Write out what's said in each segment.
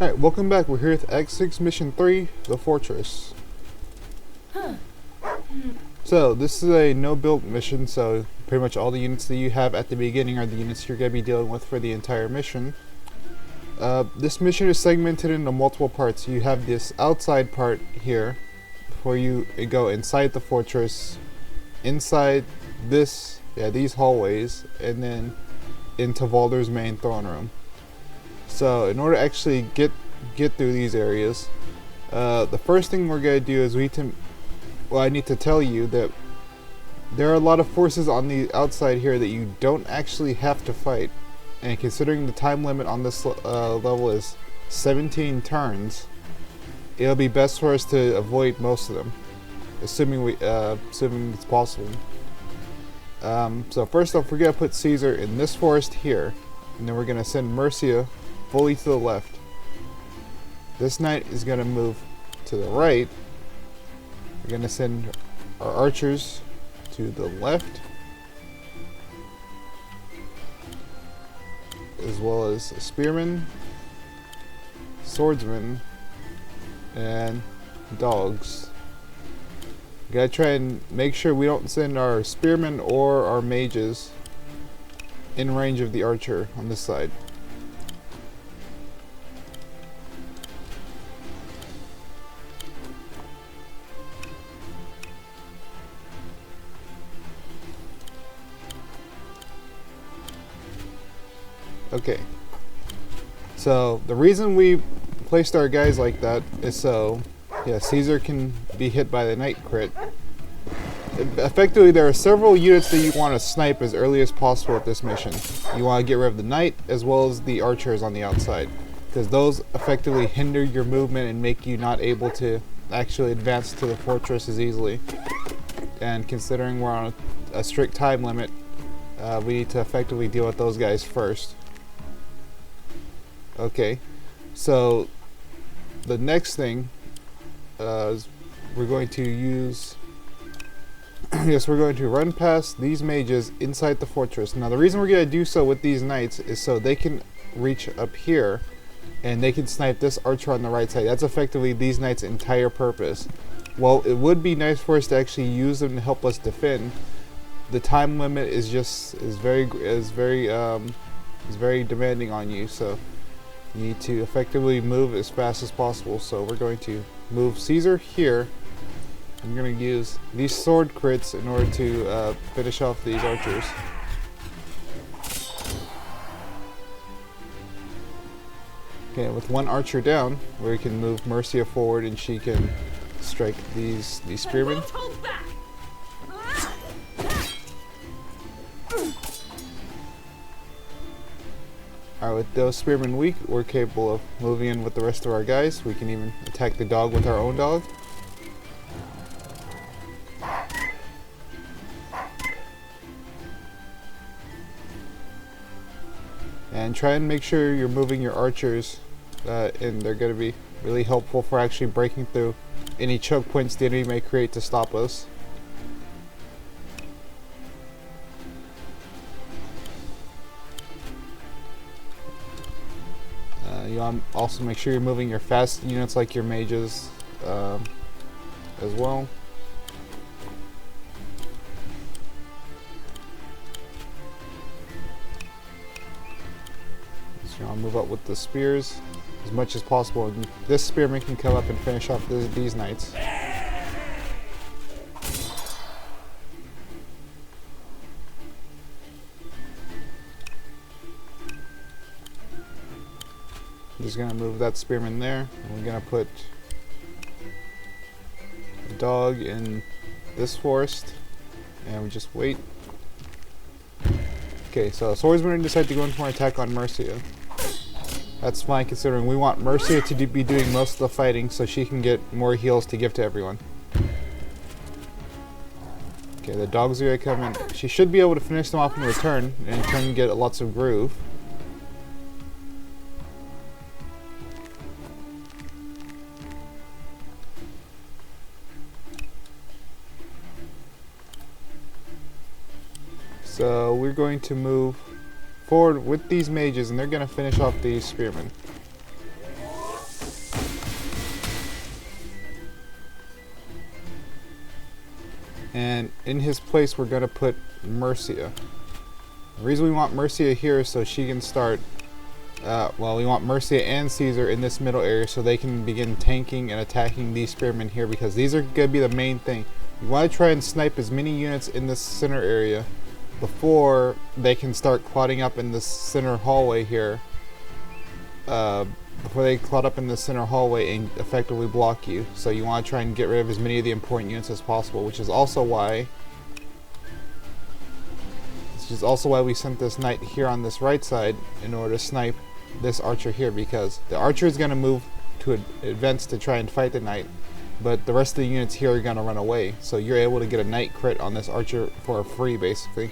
Alright, welcome back. We're here with Act 6 Mission 3, The Fortress. So, this is a no-build mission, so pretty much all the units that you have at the beginning are the units you're going to be dealing with for the entire mission. This mission is segmented into multiple parts. You have this outside part here, before you go inside the fortress, inside these hallways, and then into Valder's main throne room. So in order to actually get through these areas, the first thing we're going to do is I need to tell you that there are a lot of forces on the outside here that you don't actually have to fight. And considering the time limit on this level is 17 turns, it'll be best for us to avoid most of them, assuming it's possible. So first off, we're going to put Caesar in this forest here, and then we're going to send Mercia fully to the left. This knight is going to move to the right. We're going to send our archers to the left, as well as spearmen, swordsmen, and dogs. We gotta try and make sure we don't send our spearmen or our mages in range of the archer on this side. Okay, so the reason we placed our guys like that is so Caesar can be hit by the knight crit. Effectively, there are several units that you want to snipe as early as possible with this mission. You want to get rid of the knight as well as the archers on the outside, because those effectively hinder your movement and make you not able to actually advance to the fortress as easily. And considering we're on a strict time limit, we need to effectively deal with those guys first. Okay, so the next thing is we're going to use we're going to run past these mages inside the fortress. Now the reason we're going to do so with these knights is so they can reach up here and they can snipe this archer on the right side. That's effectively these knights' entire purpose. While it would be nice for us to actually use them to help us defend, the time limit is very demanding on you, so you need to effectively move as fast as possible. So we're going to move Caesar here. I'm going to use these sword crits in order to finish off these archers. Okay, with one archer down, we can move Mercia forward and she can strike these spearmen. Alright, with those spearmen weak, we're capable of moving in with the rest of our guys. We can even attack the dog with our own dog. And try and make sure you're moving your archers in. They're going to be really helpful for actually breaking through any choke points the enemy may create to stop us. You also make sure you're moving your fast units like your mages as well. So I'll move up with the spears as much as possible, and this spearman can come up and finish off these knights. I'm just going to move that spearman there, and we're going to put a dog in this forest, and we just wait. Okay, so swordsmen decide to go in for an attack on Mercia. That's fine, considering we want Mercia to be doing most of the fighting so she can get more heals to give to everyone. Okay, the dogs are going to come in. She should be able to finish them off in return, and in turn get lots of groove. So we're going to move forward with these mages, and they're going to finish off these spearmen. And in his place, we're gonna put Mercia. The reason we want Mercia here is so she can start. Well, we want Mercia and Caesar in this middle area so they can begin tanking and attacking these spearmen here, because these are gonna be the main thing. You want to try and snipe as many units in this center area before they can start clouding up in this center hallway here. Before they cloud up in the center hallway and effectively block you. So you want to try and get rid of as many of the important units as possible, which is also why we sent this knight here on this right side in order to snipe this archer here, because the archer is going to move to advance to try and fight the knight, but the rest of the units here are going to run away. So you're able to get a knight crit on this archer for free, basically.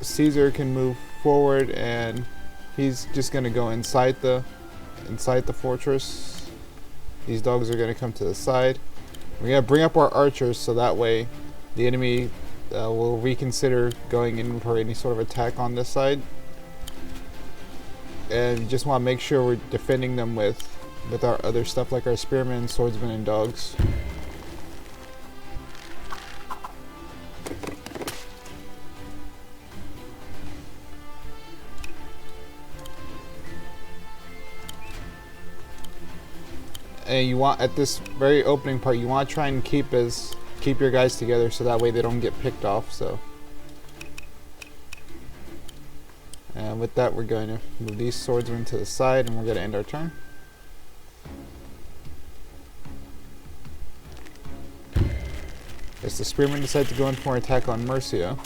Caesar can move forward, and he's just going to go inside the fortress. These dogs are going to come to the side. We're going to bring up our archers so that way the enemy will reconsider going in for any sort of attack on this side. And we just want to make sure we're defending them with our other stuff like our spearmen, swordsmen, and dogs. And you want, at this very opening part, you want to try and keep your guys together so that way they don't get picked off. So, and with that, we're going to move these swordsmen to the side, and we're going to end our turn. As the spearmen decide to go in for an attack on Mercia.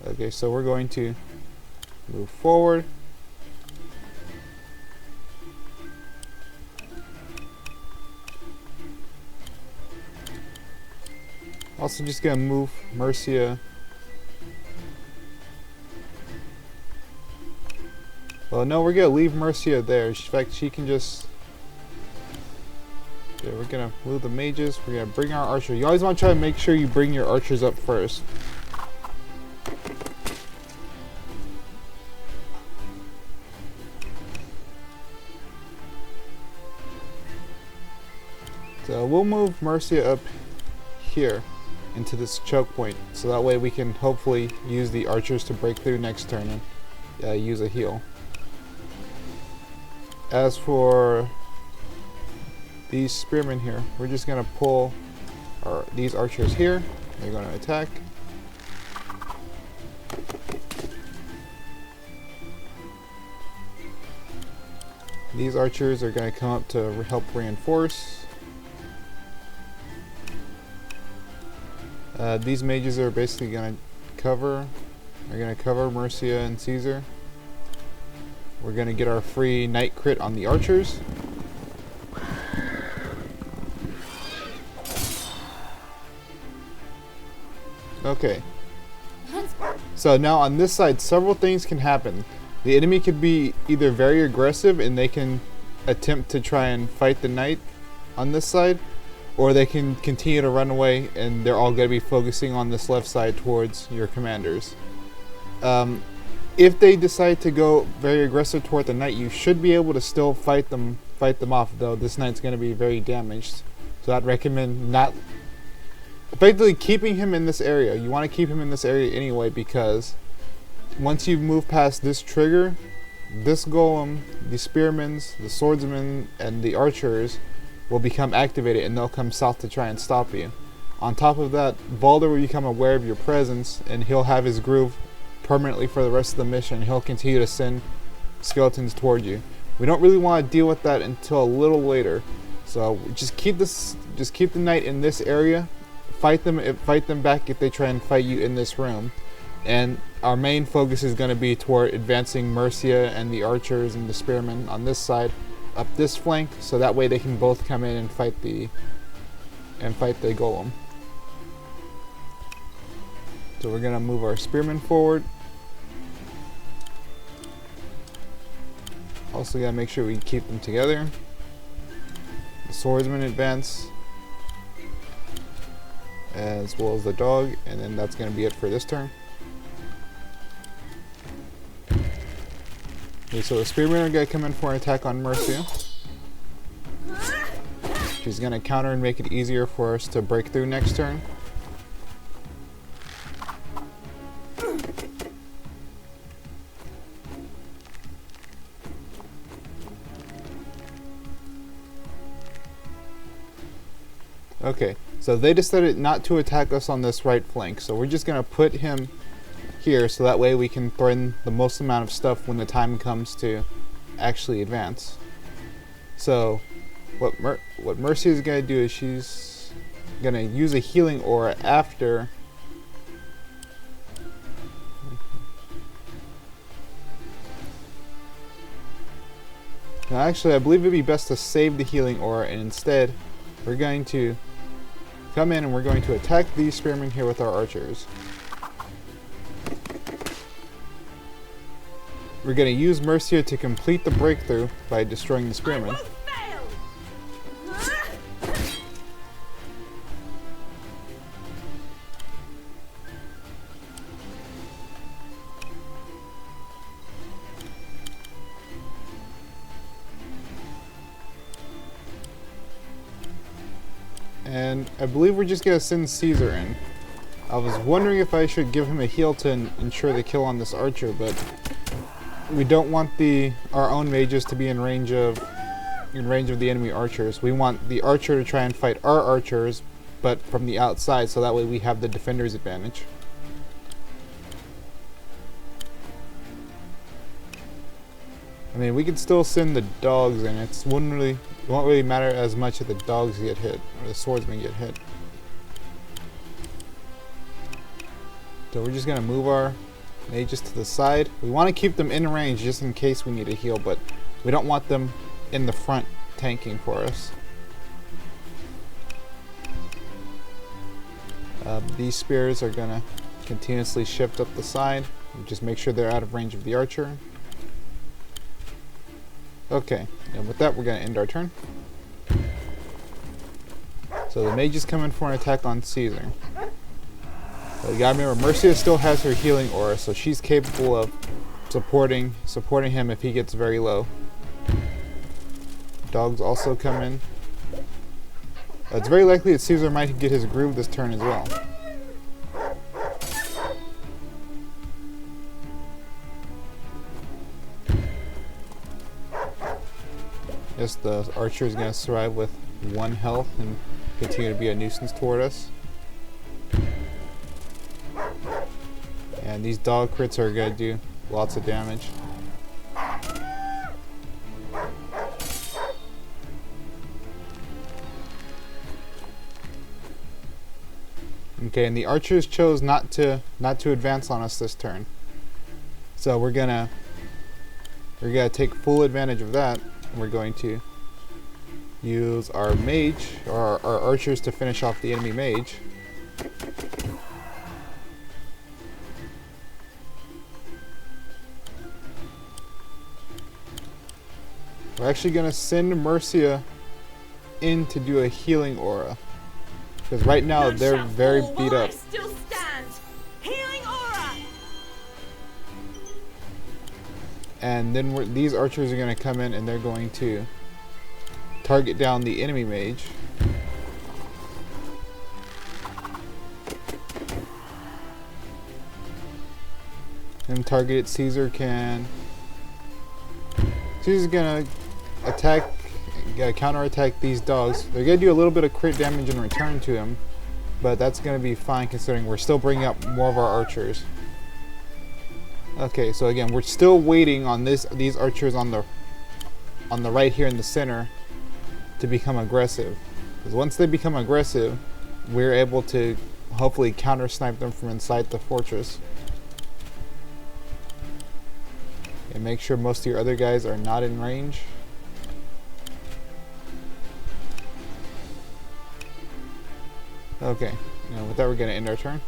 Okay, so we're going to move forward. Also just gonna move Mercia. Well, no, we're gonna leave Mercia there. In fact, she can just... Yeah, we're gonna move the mages. We're gonna bring our archer. You always want to try to make sure you bring your archers up first. So we'll move Mercia up here into this choke point, so that way we can hopefully use the archers to break through next turn and use a heal. As for these spearmen here, we're just going to pull these archers here. They're going to attack. These archers are going to come up to help reinforce. These mages are basically going to cover. They're going to cover Mercia and Caesar. We're going to get our free knight crit on the archers. Okay. So now on this side, several things can happen. The enemy could be either very aggressive and they can attempt to try and fight the knight on this side, or they can continue to run away and they're all going to be focusing on this left side towards your commanders. If they decide to go very aggressive toward the knight, you should be able to still fight them off, though this knight's going to be very damaged. So I'd recommend not effectively keeping him in this area. You want to keep him in this area anyway, because once you move past this trigger, this golem, the spearmen, the swordsmen, and the archers will become activated and they'll come south to try and stop you. On top of that, Balder will become aware of your presence and he'll have his groove permanently for the rest of the mission. He'll continue to send skeletons toward you. We don't really want to deal with that until a little later. So just keep the knight in this area. Fight them back if they try and fight you in this room. And our main focus is going to be toward advancing Mercia and the archers and the spearmen on this side up this flank, so that way they can both come in and fight the golem. So we're going to move our spearmen forward. Also got to make sure we keep them together. The swordsmen advance. as well as the dog, and then that's going to be it for this turn. Okay, so the Spearmen are going to come in for an attack on Mercia. She's going to counter and make it easier for us to break through next turn. Okay, so they decided not to attack us on this right flank, so we're just going to put him here so that way we can threaten the most amount of stuff when the time comes to actually advance. So what Mercy is going to do is she's going to use a healing aura after now actually I believe it'd be best to save the healing aura, and instead we're going to come in and we're going to attack these spearmen here with our archers. We're going to use Mercia to complete the breakthrough by destroying the spearmen. And I believe we're just going to send Caesar in. I was wondering if I should give him a heal to ensure the kill on this archer, but we don't want our own mages to be in range of the enemy archers. We want the archer to try and fight our archers, but from the outside, so that way we have the defender's advantage. I mean, we could still send the dogs in. It won't really matter as much if the dogs get hit or the swordsmen get hit. So we're just gonna move our mages to the side. We want to keep them in range just in case we need a heal, but we don't want them in the front tanking for us. These spears are gonna continuously shift up the side. Just make sure they're out of range of the archer. Okay, and with that we're going to end our turn. So the mage is coming for an attack on Caesar. So you gotta remember, Mercia still has her healing aura, so she's capable of supporting him if he gets very low. Dogs also come in. It's very likely that Caesar might get his groove this turn as well. Yes, the archer is going to survive with 1 health and continue to be a nuisance toward us. And these dog crits are going to do lots of damage. Okay, and the archers chose not to advance on us this turn. So we're gonna take full advantage of that. We're going to use our mage, or our archers, to finish off the enemy mage. We're actually going to send Mercia in to do a healing aura, because right now they're very beat up. And then these archers are going to come in and they're going to target down the enemy mage. And targeted Caesar's going to attack, counter-attack these dogs. They're going to do a little bit of crit damage in return to him, but that's going to be fine considering we're still bringing up more of our archers. Okay, so again, we're still waiting on these archers on the right here in the center to become aggressive. Because once they become aggressive, we're able to hopefully counter snipe them from inside the fortress. And make sure most of your other guys are not in range. Okay, now with that we're going to end our turn.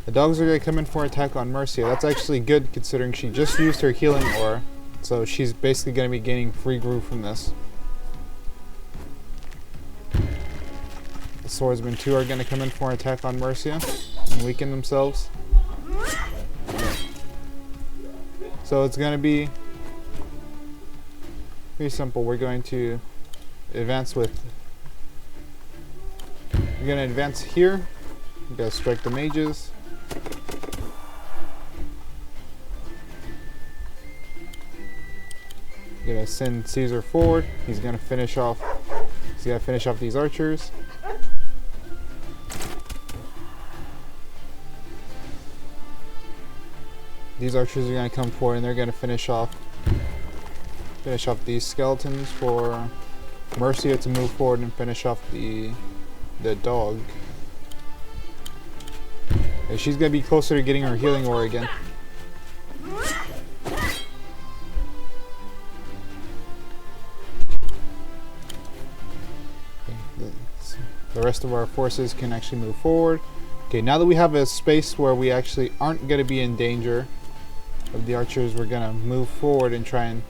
The dogs are going to come in for an attack on Mercia. That's actually good considering she just used her healing aura. So she's basically going to be gaining free groove from this. The swordsmen too are going to come in for an attack on Mercia and weaken themselves. So it's going to be pretty simple. We're going to advance with... We're going to advance here. We're going to strike the mages. We're going to send Caesar forward. He's going to finish off... He's going to finish off these archers. These archers are going to come forward and they're going to finish off these skeletons for Mercia to move forward and finish off the dog. And she's going to be closer to getting her healing ore again. The rest of our forces can actually move forward. Okay, now that we have a space where we actually aren't going to be in danger of the archers, we're going to move forward and try and,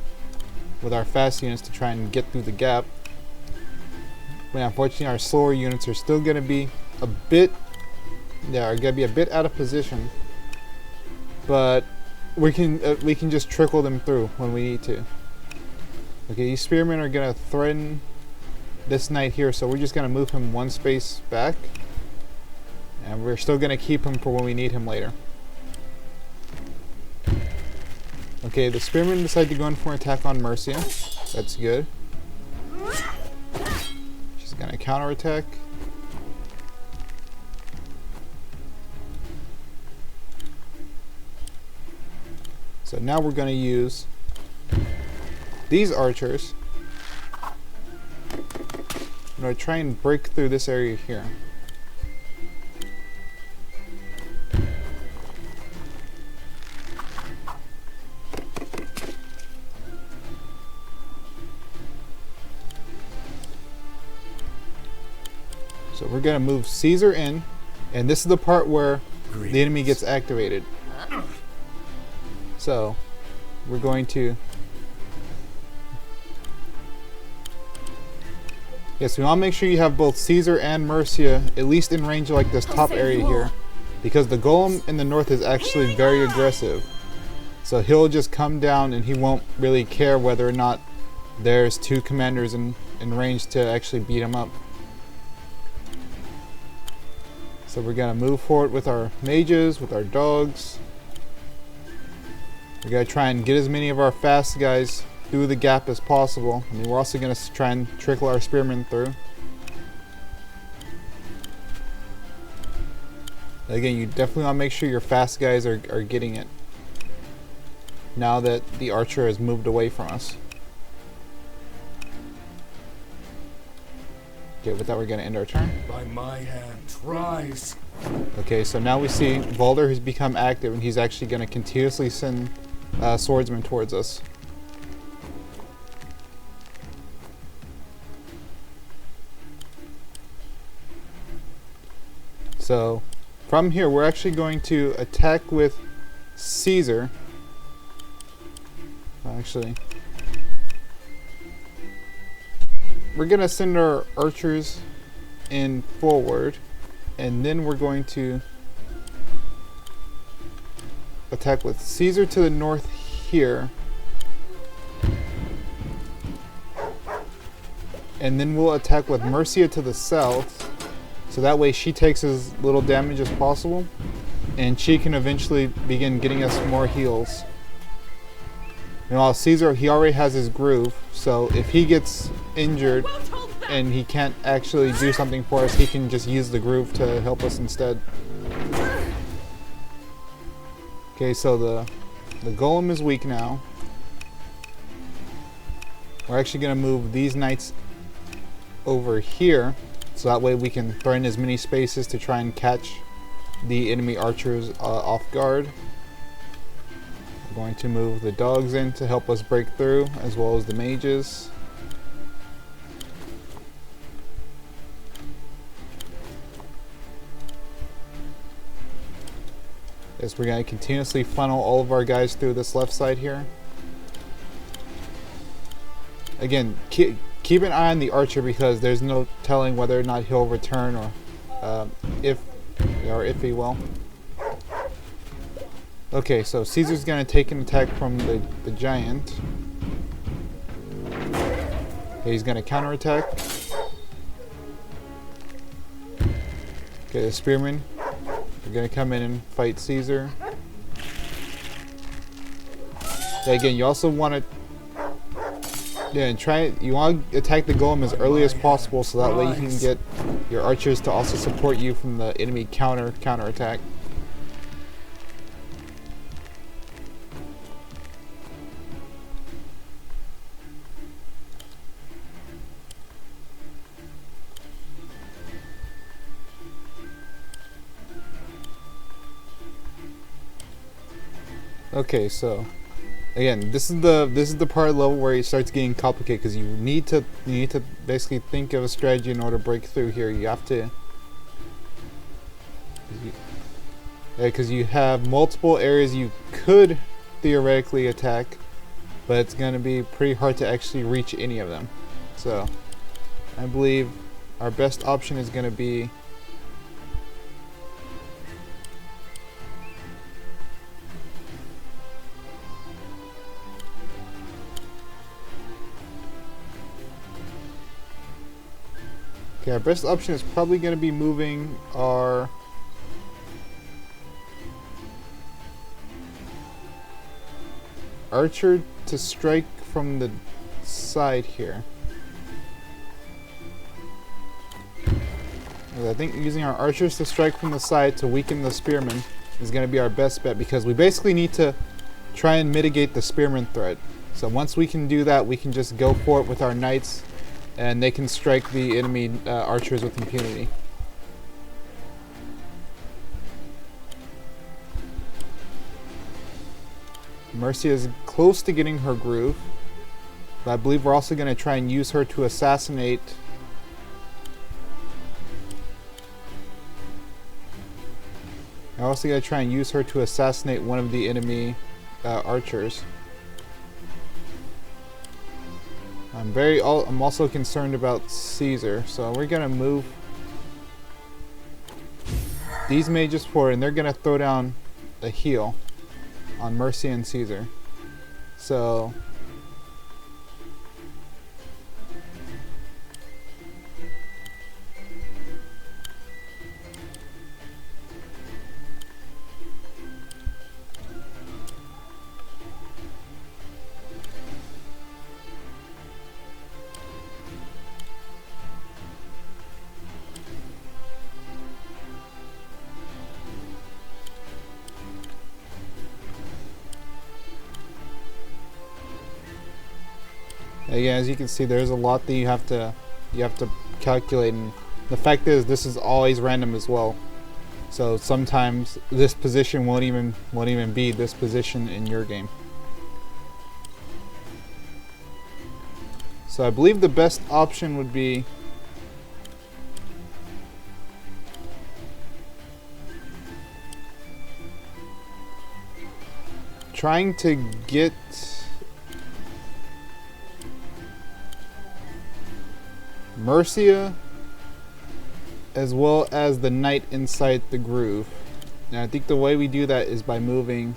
with our fast units, to try and get through the gap. But unfortunately, our slower units are still going to be a bit, out of position. But we can just trickle them through when we need to. Okay, these spearmen are going to threaten this knight here, so we're just going to move him one space back. And we're still going to keep him for when we need him later. Okay, the spearmen decide to go in for an attack on Mercia. That's good. She's going to counterattack. So now we're going to use these archers. I'm going to try and break through this area here. So we're going to move Caesar in, and this is the part where the enemy gets activated. So we're going to... Yes, we want to make sure you have both Caesar and Mercia at least in range of like this top area here, because the golem in the north is actually very aggressive. So he'll just come down and he won't really care whether or not there's two commanders in range to actually beat him up. So we're going to move forward with our mages, with our dogs. We're going to try and get as many of our fast guys through the gap as possible. I mean, we're also going to try and trickle our spearmen through. Again, you definitely want to make sure your fast guys are getting it now that the archer has moved away from us. Okay, with that we're going to end our turn. By my hand, rise. Okay, so now we see Valder has become active and he's actually going to continuously send swordsmen towards us. So from here we're actually going to attack with Caesar. Actually, we're going to send our archers in forward, and then we're going to attack with Caesar to the north here, and then we'll attack with Mercia to the south, so that way she takes as little damage as possible and she can eventually begin getting us more heals. Meanwhile, Caesar, he already has his groove, so if he gets injured and he can't actually do something for us, he can just use the groove to help us instead. Okay, so the golem is weak now. We're actually going to move these knights over here, so that way we can threaten as many spaces to try and catch the enemy archers off guard. We're going to move the dogs in to help us break through, as well as the mages. Yes, we're going to continuously funnel all of our guys through this left side here. Again, keep keep an eye on the archer because there's no telling whether or not he'll return or if he will. Okay, so Caesar's gonna take an attack from the giant. Okay, he's gonna counterattack. Okay, the spearmen are gonna come in and fight Caesar. Yeah, again, you also want to you want to attack the golem as early as possible so that way you can get your archers to also support you from the enemy counterattack. Okay, so again, this is the part of the level where it starts getting complicated because you need to basically think of a strategy in order to break through here. You have to, because you have multiple areas you could theoretically attack, but it's going to be pretty hard to actually reach any of them. So, I believe our best option is going to be okay, our best option is probably going to be moving our archer to strike from the side here. I think using our archers to strike from the side to weaken the spearmen is going to be our best bet because we basically need to try and mitigate the spearman threat. So once we can do that, we can just go for it with our knights and they can strike the enemy archers with impunity. Mercia is close to getting her groove, but I believe we're also going to try and use her to assassinate one of the enemy archers. I'm also concerned about Caesar, so we're gonna move these mages forward, and they're gonna throw down a heal on Mercy and Caesar. So again, as you can see, there's a lot that you have to calculate, and the fact is this is always random as well. So sometimes this position won't even be this position in your game. So I believe the best option would be trying to get Mercia as well as the knight inside the groove. Now I think the way we do that is by moving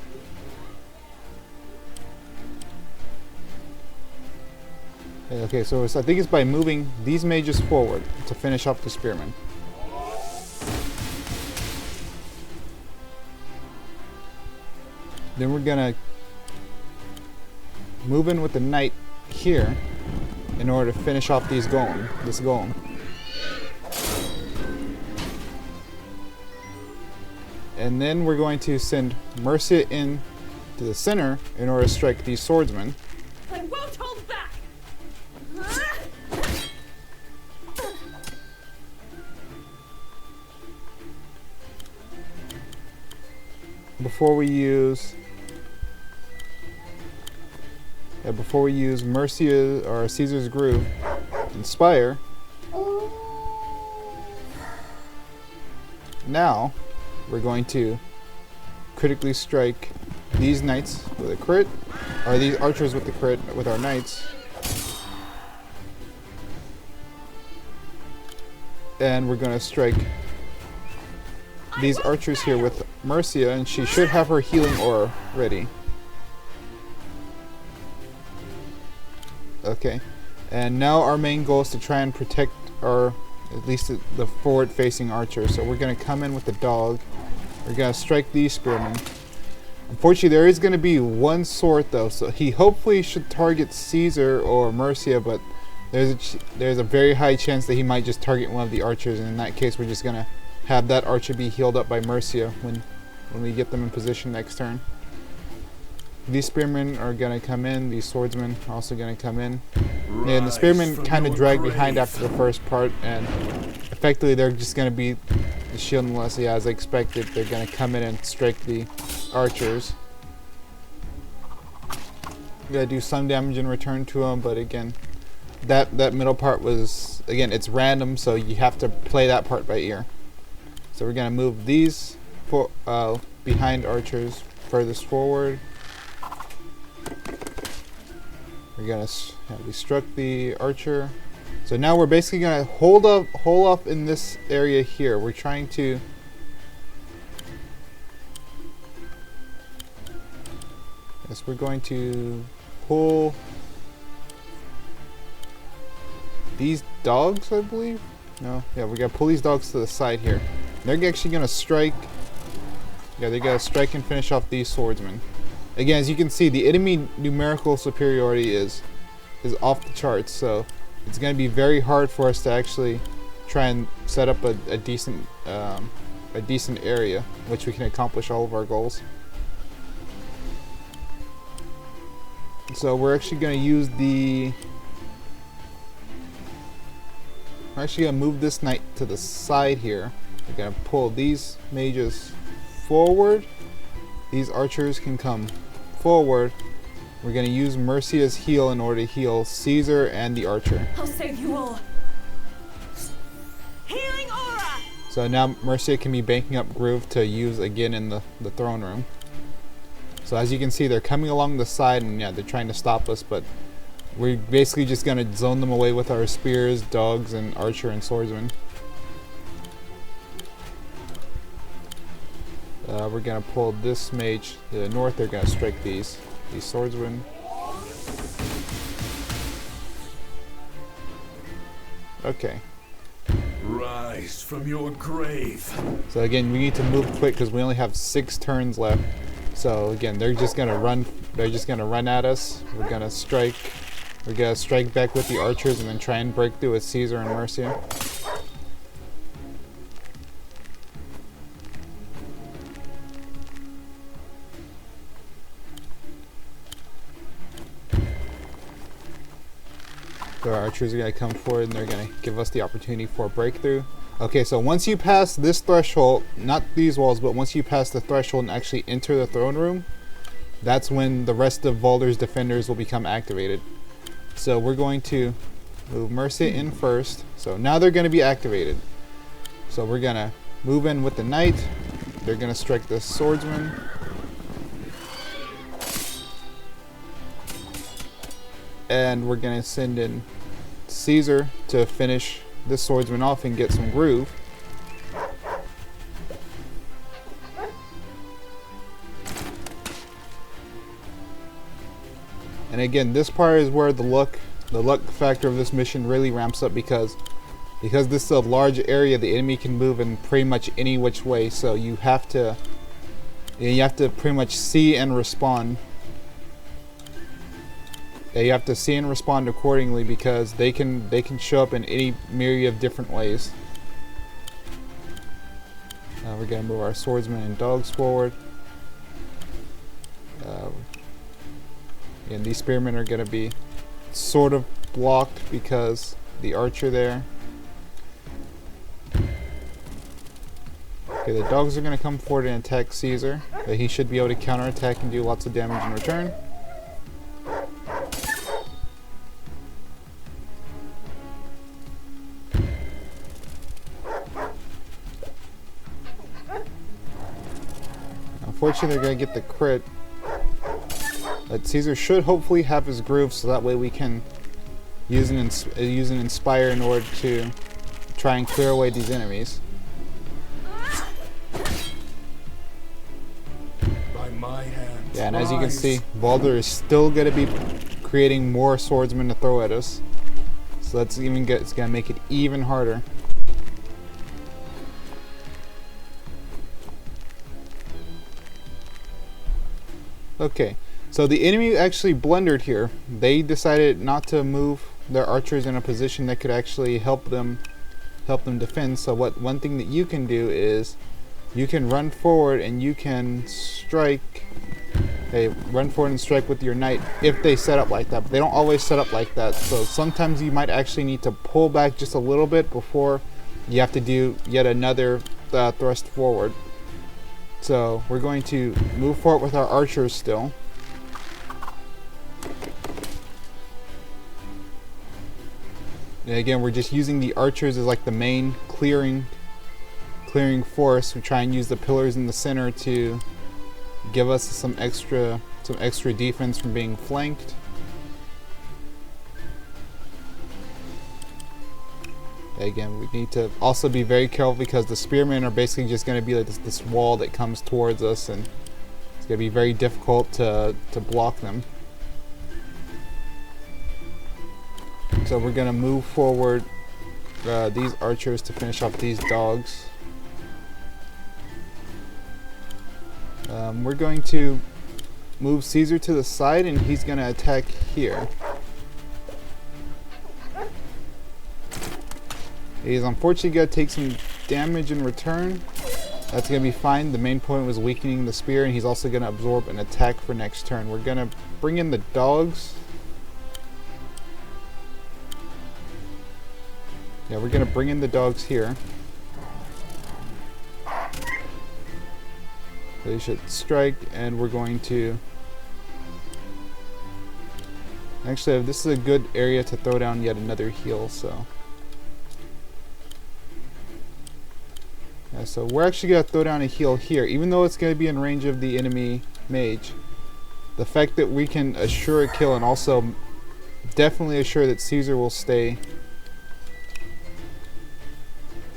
okay, so I think it's by moving these mages forward to finish off the spearmen. Then we're gonna move in with the knight here in order to finish off this golem. And then we're going to send Mercia in to the center in order to strike these swordsmen. I won't hold back. Before we use Mercia or Caesar's Groove, Inspire. Now we're going to critically strike these knights with a crit, or these archers with the crit with our knights. And we're going to strike these archers here with Mercia, and she should have her healing aura ready. Okay, and now our main goal is to try and protect our, at least the forward facing archer. So we're going to come in with the dog. We're going to strike these spearmen. Unfortunately, there is going to be one sword though, so he hopefully should target Caesar or Mercia, but there's a very high chance that he might just target one of the archers, and in that case we're just going to have that archer be healed up by Mercia when we get them in position next turn. These spearmen are going to come in, these swordsmen are also going to come in. And the spearmen kind of drag behind after the first part, and effectively they're just going to be the shield unless, yeah, as I expected, they're going to come in and strike the archers. Gotta do some damage in return to them, but again, that middle part was, again, it's random, so you have to play that part by ear. So we're gonna move these behind archers furthest forward. We're gonna we struck the archer. So now we're basically gonna hold off in this area here. We're trying to we're going to pull these dogs, I believe. No, yeah, we gotta pull these dogs to the side here. They're actually gonna strike. Yeah, they gotta strike and finish off these swordsmen. Again, as you can see, the enemy numerical superiority is off the charts, so it's gonna be very hard for us to actually try and set up a decent area which we can accomplish all of our goals. So we're actually going to use we're actually going to move this knight to the side here. We're going to pull these mages forward. These archers can come forward. We're going to use Mercia's heal in order to heal Caesar and the archer. I'll save you all. Healing aura! So now Mercia can be banking up Groove to use again in the throne room. So as you can see, they're coming along the side, and yeah, they're trying to stop us, but we're basically just going to zone them away with our spears, dogs, and archer and swordsman. We're going to pull this mage to the north. They're going to strike these swordsmen. Okay. Rise from your grave. So again, we need to move quick because we only have 6 turns left. So again, they're just gonna run. They're just gonna run at us. We're gonna strike. We're gonna strike back with the archers and then try and break through with Caesar and Mercia. So our archers are gonna come forward and they're gonna give us the opportunity for a breakthrough. Okay, so once you pass this threshold, not these walls, but once you pass the threshold and actually enter the throne room, that's when the rest of Valder's defenders will become activated. So we're going to move Mercia in first. So now they're going to be activated. So we're going to move in with the knight. They're going to strike the swordsman. And we're going to send in Caesar to finish this swordsman off and get some groove. And again, this part is where the luck factor of this mission really ramps up because this is a large area. The enemy can move in pretty much any which way, so you have to pretty much see and respond. You have to see and respond accordingly because they can show up in any myriad of different ways. We're gonna move our swordsmen and dogs forward. And these spearmen are gonna be sort of blocked because the archer there. Okay, the dogs are gonna come forward and attack Caesar, but he should be able to counterattack and do lots of damage in return. Unfortunately, they're going to get the crit. But Caesar should hopefully have his groove, so that way we can use an Inspire in order to try and clear away these enemies. By my hand. Yeah, and as you can rise. see, Baldur is still going to be creating more swordsmen to throw at us. So that's even good. It's going to make it even harder. Okay, so the enemy actually blundered here. They decided not to move their archers in a position that could actually help them defend. So one thing that you can do is you can run forward and you can strike. Hey, run forward and strike with your knight if they set up like that. But they don't always set up like that. So sometimes you might actually need to pull back just a little bit before you have to do yet another thrust forward. So we're going to move forward with our archers still. And again, we're just using the archers as like the main clearing force. We try and use the pillars in the center to give us some extra defense from being flanked. Again, we need to also be very careful because the spearmen are basically just going to be like this wall that comes towards us, and it's going to be very difficult to block them. So we're going to move forward these archers to finish off these dogs. We're going to move Caesar to the side, and he's going to attack here. He's unfortunately going to take some damage in return. That's going to be fine. The main point was weakening the spear, and he's also going to absorb an attack for next turn. We're going to bring in the dogs. Yeah, we're going to bring in the dogs here. They should strike, and we're going to... Actually, this is a good area to throw down yet another heal, so... Yeah, so we're actually going to throw down a heal here, even though it's going to be in range of the enemy mage. The fact that we can assure a kill and also definitely assure that Caesar will stay.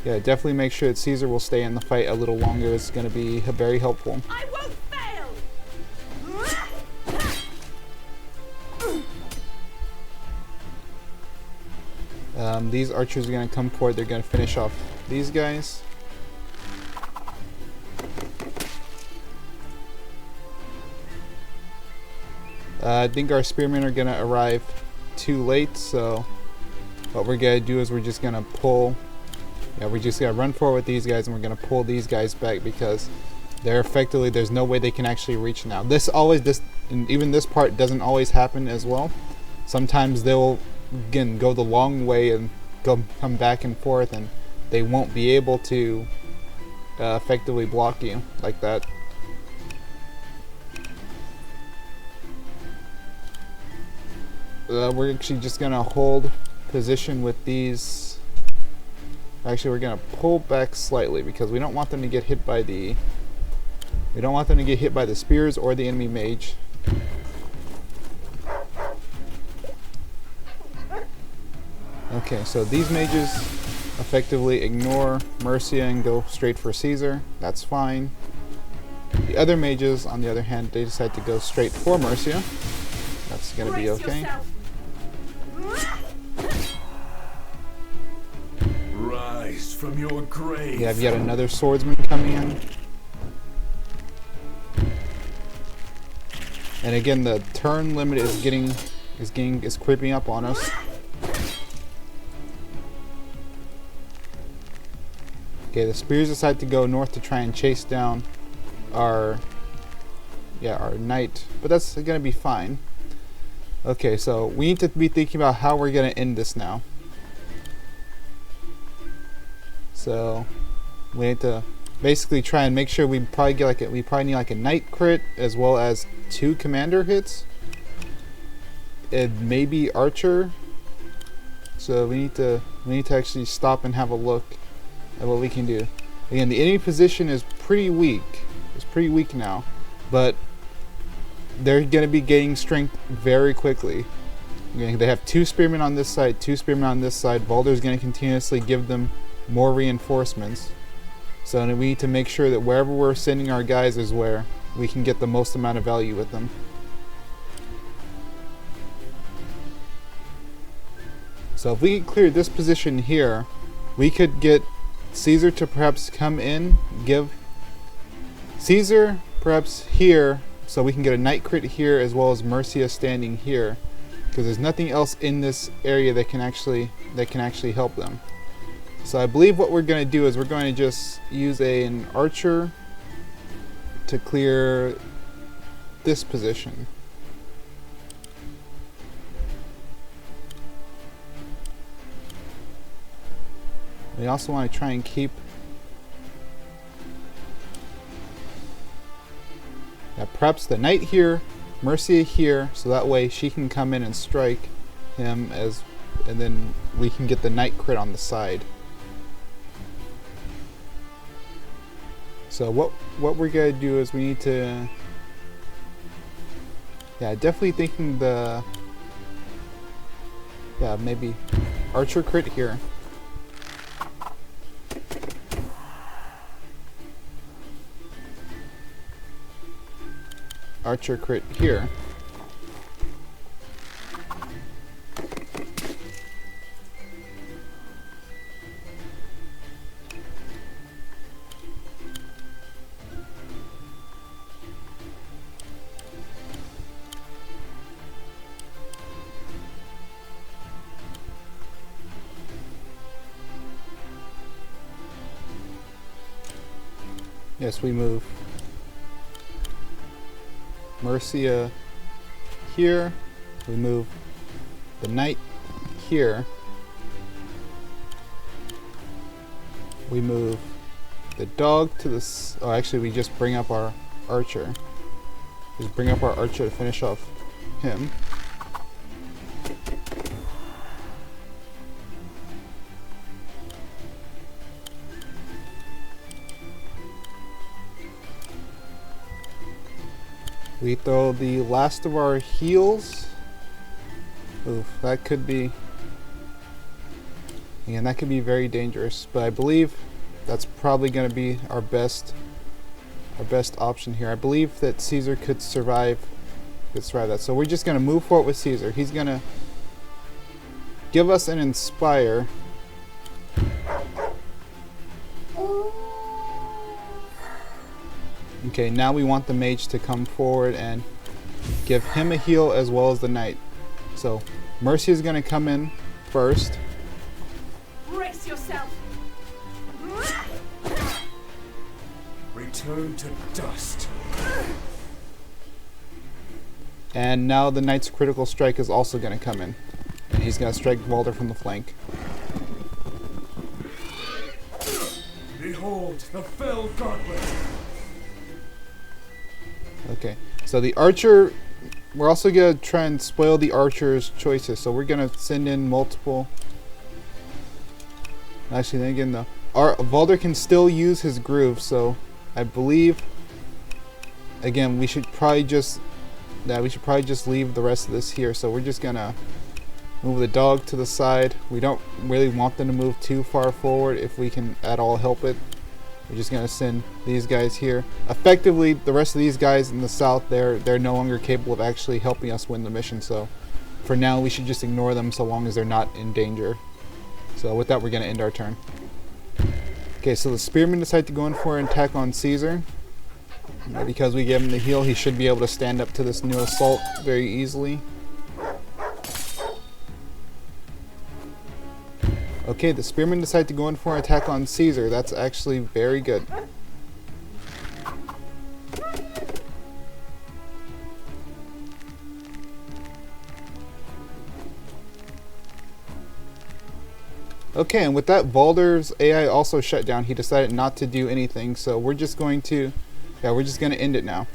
Yeah, definitely make sure that Caesar will stay in the fight a little longer is going to be very helpful. I won't fail! These archers are going to come forward. They're going to finish off these guys. I think our spearmen are going to arrive too late, so what we're going to do is we're just going to pull. Yeah, we're just going to run forward with these guys, and we're going to pull these guys back because they're effectively, there's no way they can actually reach now. And even this part doesn't always happen as well. Sometimes they'll, again, go the long way and come back and forth, and they won't be able to effectively block you like that. We're actually just gonna hold position with these. Actually, we're gonna pull back slightly because we don't want them to get hit by the. We don't want them to get hit by the spears or the enemy mage. Okay, so these mages effectively ignore Mercia and go straight for Caesar. That's fine. The other mages, on the other hand, they decide to go straight for Mercia. That's gonna be okay. Rise from your grave. You have yet another swordsman coming in. And again, the turn limit is creeping up on us. Okay, the spears decide to go north to try and chase down our knight, but that's gonna be fine. Okay, so we need to be thinking about how we're gonna end this now. So we need to basically try and make sure we probably need like a knight crit as well as 2 commander hits, and maybe archer. So we need to actually stop and have a look at what we can do. Again, the enemy position is pretty weak. It's pretty weak now, but they're going to be gaining strength very quickly. Okay, they have 2 spearmen on this side, 2 spearmen on this side. Baldur's going to continuously give them more reinforcements. So we need to make sure that wherever we're sending our guys is where we can get the most amount of value with them. So if we can clear this position here, we could get Caesar to perhaps come in, give Caesar perhaps here, so we can get a night crit here as well as Mercia standing here, because there's nothing else in this area that can actually help them. So I believe what we're going to do is we're going to just use an archer to clear this position. We also want to try and keep perhaps the knight here, Mercia here, so that way she can come in and strike him and then we can get the knight crit on the side. So what we're gonna do is we need to, definitely thinking maybe archer crit here. Archer crit here. Yes, we move Mercia here. We move the knight here. We move the dog to this. Oh, actually, we just bring up our archer. Just bring up our archer to finish off him. We throw the last of our heals. Oof, that could be... Again, that could be very dangerous, but I believe that's probably going to be our best option here. I believe that Caesar could survive that. So we're just going to move forward with Caesar. He's going to give us an inspire. Okay, now we want the mage to come forward and give him a heal as well as the knight. So Mercy is going to come in first. Brace yourself. Return to dust. And now the knight's critical strike is also going to come in. And he's going to strike Walder from the flank. Behold the fell gauntlet. Okay, so the archer, we're also going to try and spoil the archer's choices. So we're going to send in multiple. Actually, then again, Valder can still use his groove. So I believe, again, we should probably just leave the rest of this here. So we're just going to move the dog to the side. We don't really want them to move too far forward if we can at all help it. We're just going to send these guys here. Effectively, the rest of these guys in the south, they're no longer capable of actually helping us win the mission. So for now, we should just ignore them so long as they're not in danger. So with that, we're going to end our turn. Okay, so the spearmen decide to go in for an attack on Caesar. Because we gave him the heal, he should be able to stand up to this new assault very easily. Okay, the spearmen decide to go in for an attack on Caesar. That's actually very good. Okay, and with that, Valder's AI also shut down. He decided not to do anything, so we're just going to end it now.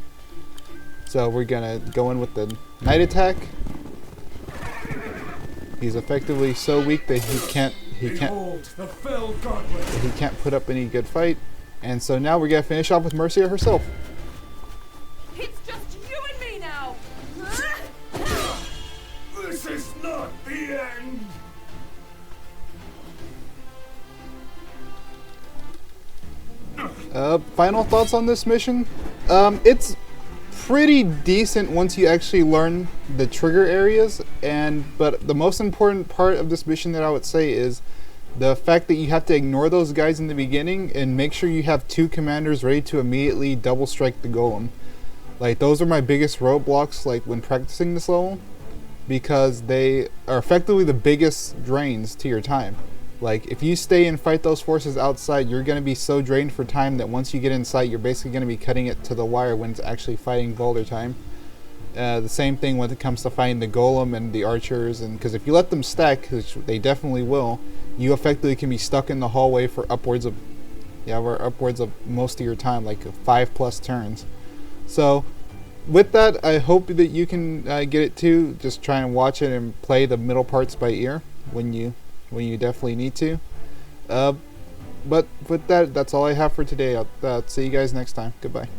So we're gonna go in with the night attack. He's effectively so weak that he can't put up any good fight. And so now we're gonna finish off with Mercia herself. It's just you and me now. This is not the end. Final thoughts on this mission? It's pretty decent once you actually learn the trigger areas, but the most important part of this mission that I would say is the fact that you have to ignore those guys in the beginning and make sure you have 2 commanders ready to immediately double strike the golem. Like, those are my biggest roadblocks, like, when practicing this level, because they are effectively the biggest drains to your time. Like, if you stay and fight those forces outside, you're going to be so drained for time that once you get inside, you're basically going to be cutting it to the wire when it's actually fighting Boulder time. The same thing when it comes to fighting the golem and the archers, and because if you let them stack, which they definitely will, you effectively can be stuck in the hallway for upwards of most of your time, like 5+ turns. So with that, I hope that you can get it too. Just try and watch it and play the middle parts by ear when you definitely need to. But with that, that's all I have for today. I'll see you guys next time. Goodbye.